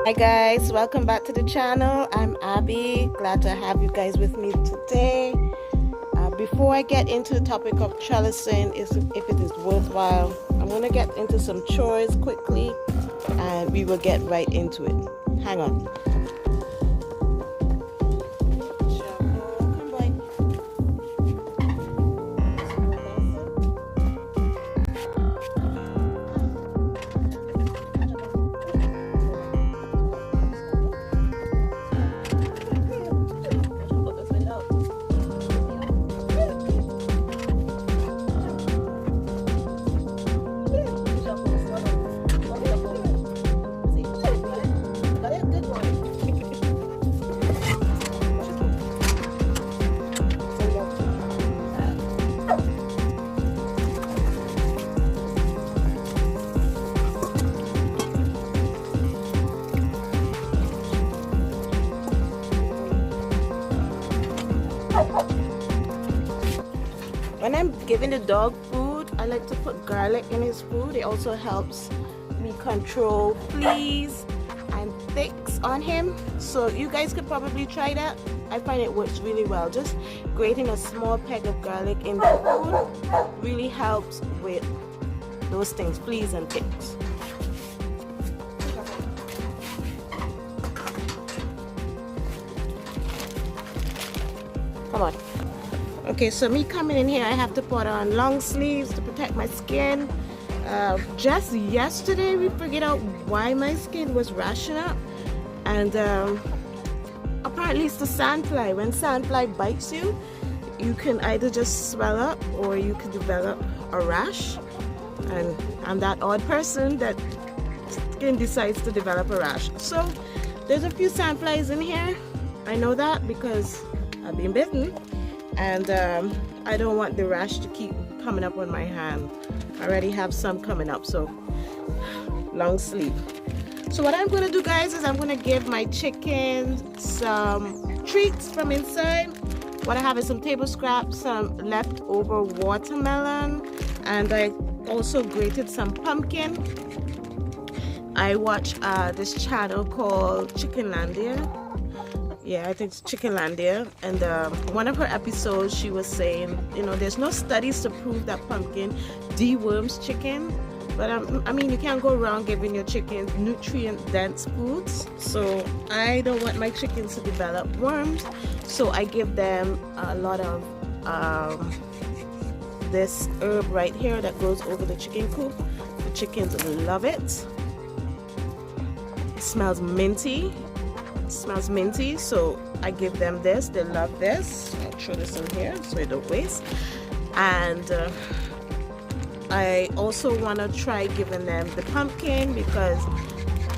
Hi guys, welcome back to the channel. I'm Abby. Glad to have you guys with me today. Before I get into the topic of trellising, if it is worthwhile, I'm going to get into some chores quickly and we will get right into it. Hang on. When I'm giving the dog food, I like to put garlic in his food. It also helps me control fleas and ticks on him. So you guys could probably try that. I find it works really well. Just grating a small peg of garlic in the food really helps with those things, fleas and ticks. Come on. Okay, so me coming in here, I have to put on long sleeves to protect my skin. Just yesterday, we figured out why my skin was rashing up. And apparently it's the sandfly. When sandfly bites you, you can either just swell up or you can develop a rash. And I'm that odd person that skin decides to develop a rash. So there's a few sandflies in here. I know that because I've been bitten. And I don't want the rash to keep coming up on my hand. I already have some coming up, so long sleeve. So what I'm going to do, guys, is I'm going to give my chickens some treats from inside. What I have is some table scraps, some leftover watermelon, and I also grated some pumpkin. I watch this channel called Chickenlandia. Yeah, I think it's Chickenlandia, and one of her episodes she was saying, you know, there's no studies to prove that pumpkin deworms chicken, but I mean, you can't go around giving your chickens nutrient-dense foods. So I don't want my chickens to develop worms, so I give them a lot of this herb right here that goes over the chicken coop. The chickens love it. It smells minty. Smells minty, so I give them this. They love this. I'll throw this in here so I don't waste. And I also want to try giving them the pumpkin, because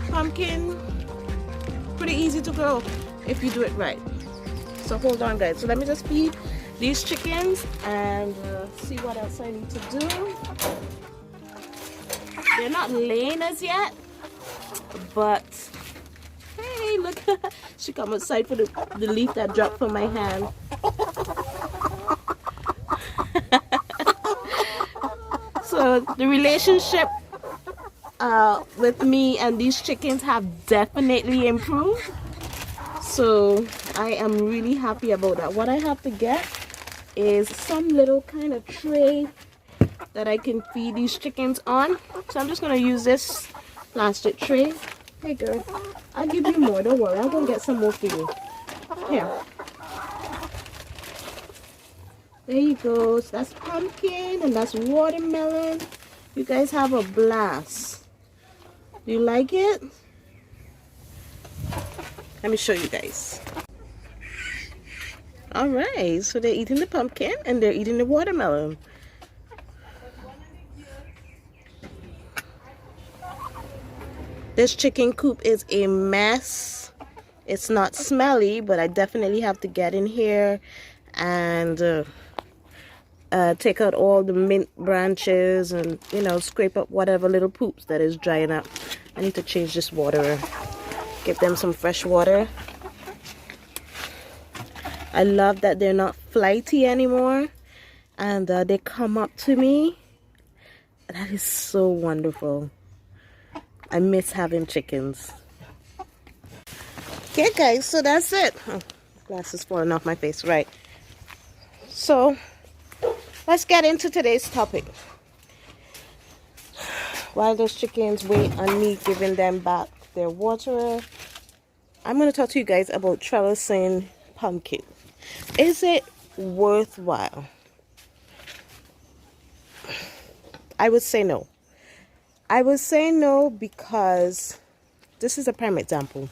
pumpkin pretty easy to grow if you do it right. So hold on, guys. So let me just feed these chickens and see what else I need to do. They're not laying as yet, but hey, look, she come outside for the leaf that dropped from my hand. So the relationship with me and these chickens have definitely improved. So I am really happy about that. What I have to get is some little kind of tray that I can feed these chickens on. So I'm just going to use this plastic tray. Hey girl, I'll give you more, don't worry, I'm gonna get some more for you. Here. There you go. So that's pumpkin and that's watermelon. You guys have a blast. Do you like it? Let me show you guys. Alright, so they're eating the pumpkin and they're eating the watermelon. This chicken coop is a mess. It's not smelly, but I definitely have to get in here and take out all the mint branches and, you know, scrape up whatever little poops that is drying up. I need to change this water, give them some fresh water. I love that they're not flighty anymore, and they come up to me That is so wonderful. I miss having chickens. Okay guys, so that's it. Oh, glass is falling off my face, right? So let's get into today's topic. While those chickens wait on me giving them back their water, I'm going to talk to you guys about trellising pumpkin. Is it worthwhile? I would say no. I would say no because this is a prime example.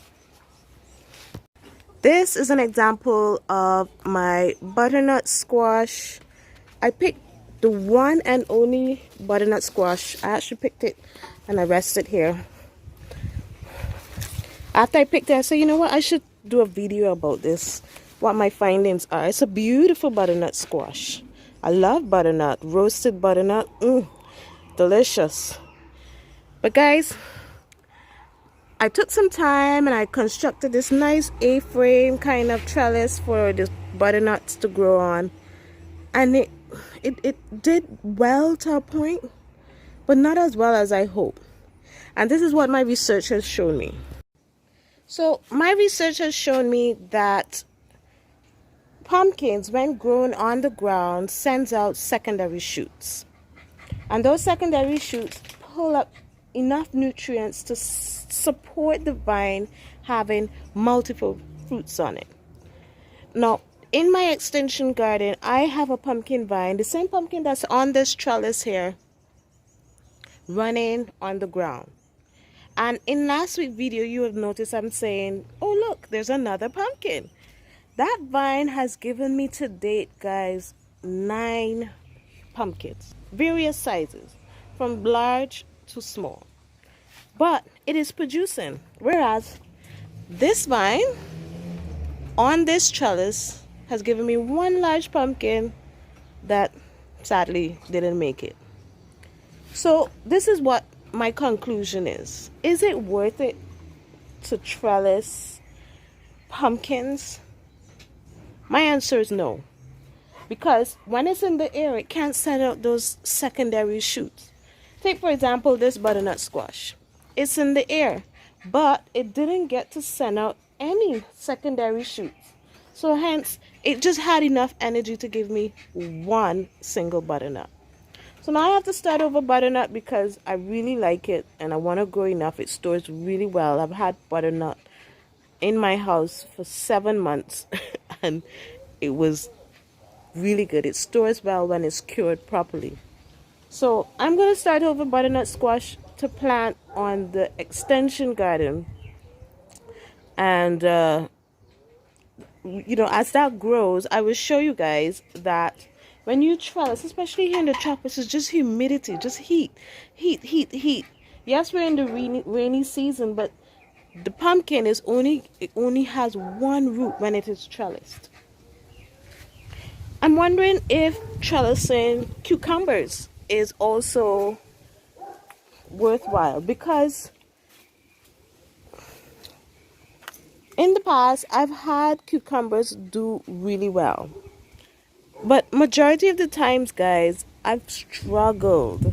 This is an example of my butternut squash. I picked the one and only butternut squash. I actually picked it and I rested here. After I picked it, I said, you know what, I should do a video about this, what my findings are. It's a beautiful butternut squash. I love butternut, roasted butternut, delicious. But guys, I took some time and I constructed this nice A-frame kind of trellis for the butternuts to grow on. And it did well to a point, but not as well as I hoped. And this is what my research has shown me. So my research has shown me that pumpkins, when grown on the ground, sends out secondary shoots. And those secondary shoots pull up enough nutrients to support the vine having multiple fruits on it. Now, in my extension garden, I have a pumpkin vine, the same pumpkin that's on this trellis here, running on the ground. And in last week's video, you have noticed I'm saying, oh look, there's another pumpkin. That vine has given me to date, guys, 9 pumpkins, various sizes, from large to small. But it is producing, whereas this vine on this trellis has given me 1 large pumpkin that sadly didn't make it. So this is what my conclusion is. Is it worth it to trellis pumpkins? My answer is no. Because when it's in the air, it can't send out those secondary shoots. Take, for example, this butternut squash. It's in the air, but it didn't get to send out any secondary shoots. So hence, it just had enough energy to give me 1 single butternut. So now I have to start over butternut because I really like it and I want to grow enough. It stores really well. I've had butternut in my house for 7 months and it was really good. It stores well when it's cured properly. So I'm going to start over butternut squash to plant on the extension garden. And you know, as that grows, I will show you guys that when you trellis, especially here in the tropics, it's just humidity, just heat. Yes, we're in the rainy season, but the pumpkin is only has 1 root when it is trellised. I'm wondering if trellising cucumbers is also worthwhile, because in the past I've had cucumbers do really well, but majority of the times, guys, I've struggled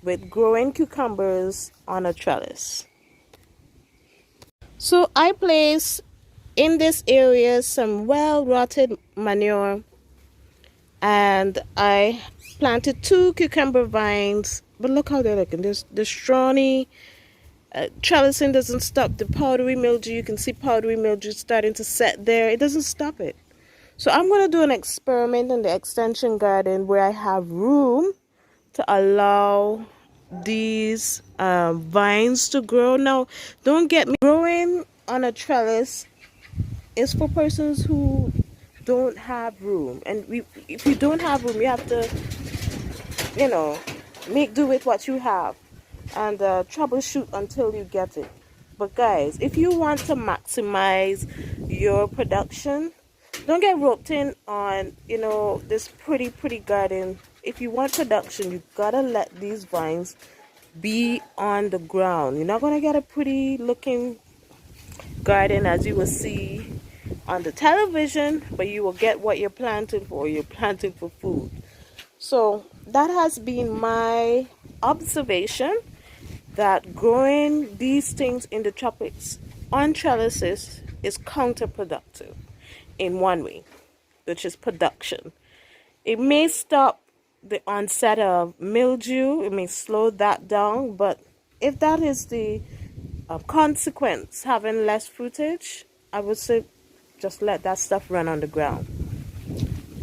with growing cucumbers on a trellis. So I place in this area some well-rotted manure, and I planted 2 cucumber vines. But look how they're looking. There's the strawny. Trellising doesn't stop the powdery mildew. You can see powdery mildew starting to set there. It doesn't stop it. So I'm going to do an experiment in the extension garden where I have room to allow these vines to grow. Now, don't get me, growing on a trellis is for persons who don't have room. And if you don't have room, you have to, you know, make do with what you have and troubleshoot until you get it. But guys, if you want to maximize your production, don't get roped in on, you know, this pretty garden. If you want production, you gotta let these vines be on the ground. You're not gonna get a pretty looking garden as you will see on the television, but you will get what you're planting for. You're planting for food. So that has been my observation, that growing these things in the tropics on trellises is counterproductive in one way, which is production. It may stop the onset of mildew, it may slow that down, but if that is the consequence, having less fruitage, I would say just let that stuff run on the ground.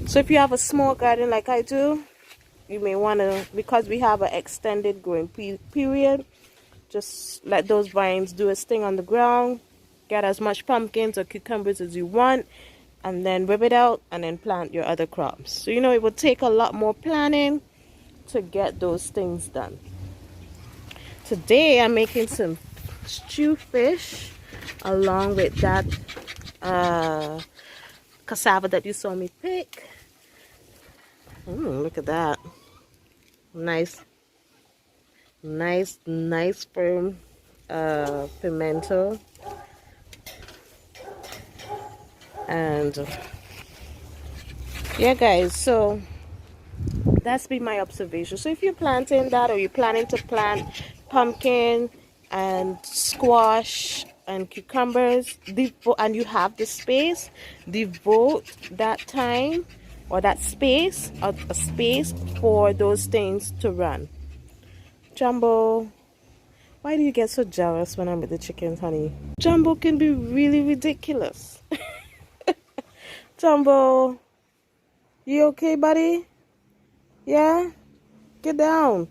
So if you have a small garden like I do, you may want to, because we have an extended growing period, just let those vines do its thing on the ground, get as much pumpkins or cucumbers as you want, and then rip it out and then plant your other crops. So it would take a lot more planning to get those things done. Today I'm making some stew fish along with that cassava that you saw me pick. Look at that. Nice firm pimento. And yeah guys, so that's been my observation. So if you're planting that, or you're planning to plant pumpkin and squash and cucumbers, and you have the space, devote that time or that space, a space for those things to run. Jumbo, why do you get so jealous when I'm with the chickens, honey? Jumbo can be really ridiculous. Jumbo, you okay, buddy? Yeah? Get down.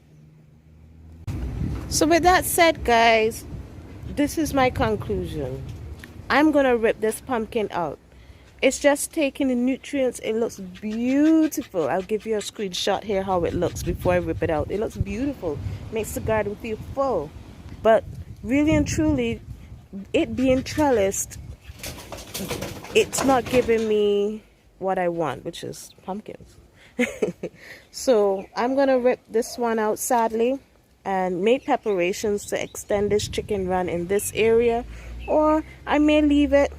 So with that said, guys, this is my conclusion. I'm gonna rip this pumpkin out. It's just taking the nutrients. It looks beautiful. I'll give you a screenshot here how it looks before I rip it out. It looks beautiful. Makes the garden feel full. But really and truly, it being trellised, it's not giving me what I want, which is pumpkins. So I'm gonna rip this one out, sadly, and make preparations to extend this chicken run in this area, or I may leave it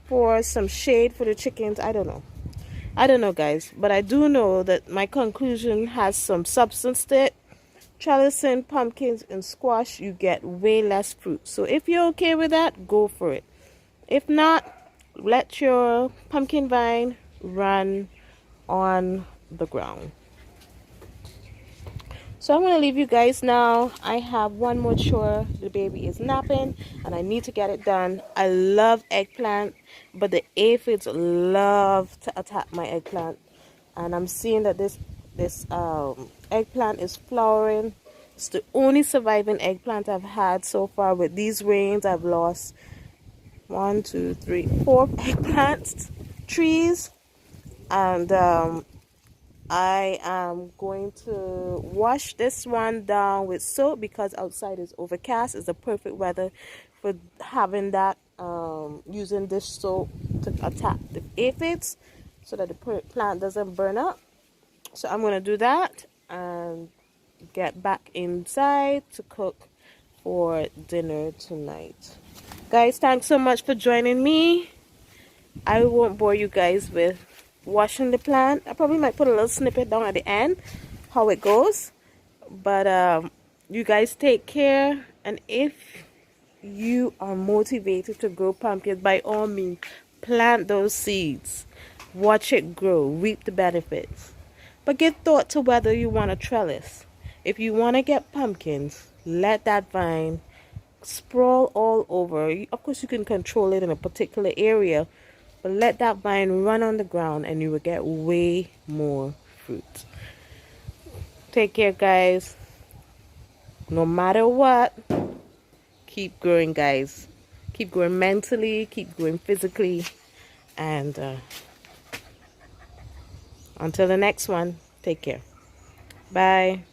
for some shade for the chickens. I don't know guys, but I do know that my conclusion has some substance to it. Trellising pumpkins and squash, you get way less fruit. So if you're okay with that, go for it. If not, let your pumpkin vine run on the ground. So I'm going to leave you guys now. I have one more chore. The baby is napping and I need to get it done. I love eggplant, but the aphids love to attack my eggplant. And I'm seeing that this eggplant is flowering. It's the only surviving eggplant I've had so far. With these rains, I've lost 1, 2, 3, 4 eggplant trees. And I am going to wash this one down with soap because outside is overcast. It's the perfect weather for having that, using this soap to attack the aphids so that the plant doesn't burn up. So I'm going to do that and get back inside to cook for dinner tonight. Guys, thanks so much for joining me. I won't bore you guys with washing the plant. I probably might put a little snippet down at the end how it goes, but you guys take care. And if you are motivated to grow pumpkins, by all means plant those seeds, watch it grow, reap the benefits, but give thought to whether you want to trellis. If you want to get pumpkins, let that vine sprawl all over. Of course you can control it in a particular area, but let that vine run on the ground and you will get way more fruit. Take care, guys. No matter what, keep growing, guys. Keep growing mentally, keep growing physically. And until the next one, take care. Bye.